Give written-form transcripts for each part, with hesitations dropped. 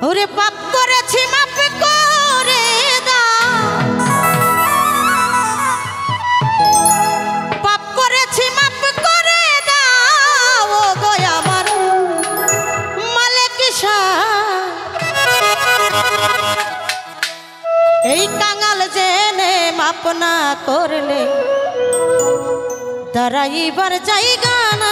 ওরে পাপ করেছি মাফ করে দাও, পাপ করেছি মাফ করে দাও ও গো আমার মালিক এই কাঙাল জেনে মাপ না করলে দাঁড়াইবার জায়গা না।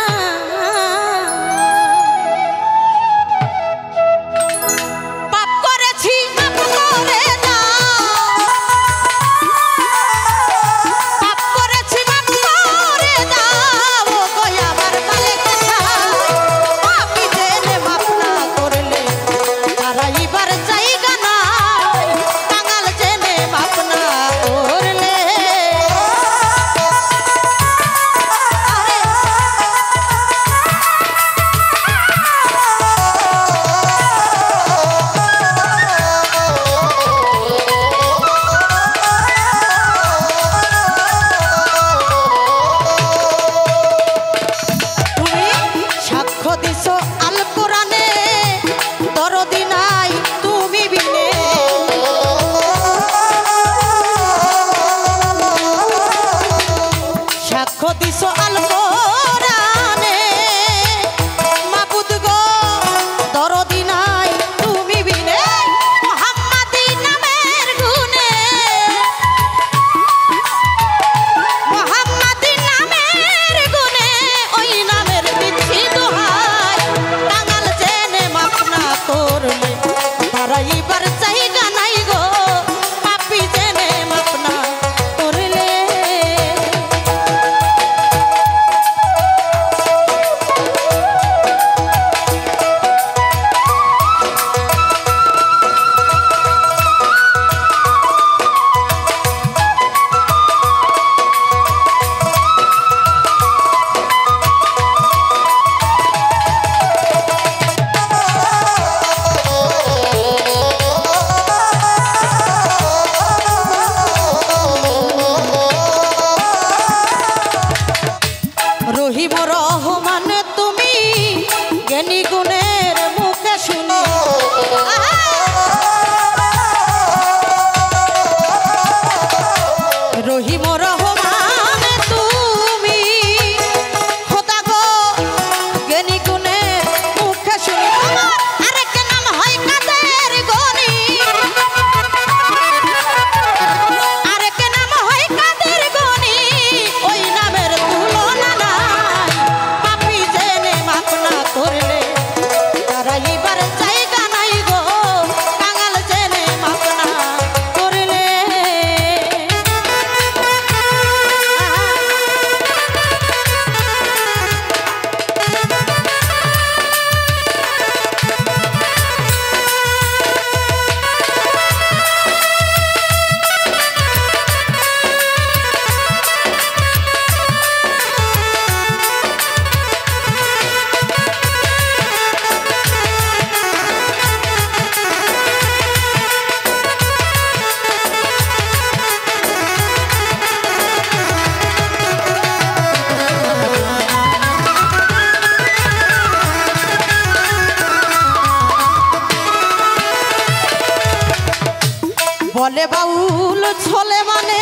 বলে বাউল ছোলে মানে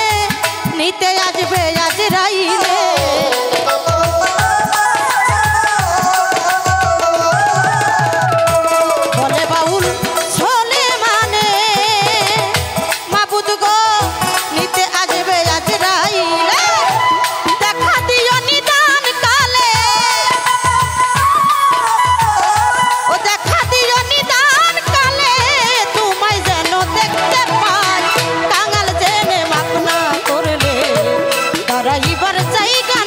নিতে আসবে আজরাইলে বলে বাউল ছোলে মানে মাবুদ গো নিতে আসবে আজরাইলে দেখা দিও নিদান কালে ও দেখা দিও নিদান কালে তোমায় যেন দেখতে পাই কাঙাল জেনে মাপ না করলে তারা এবার জায়গা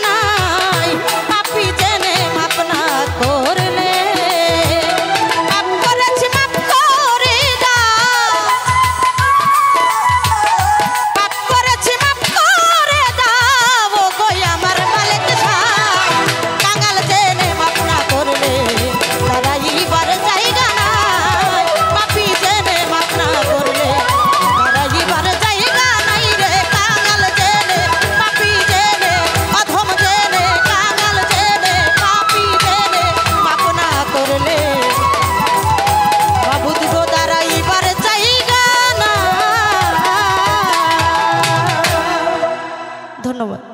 ধন্যবাদ।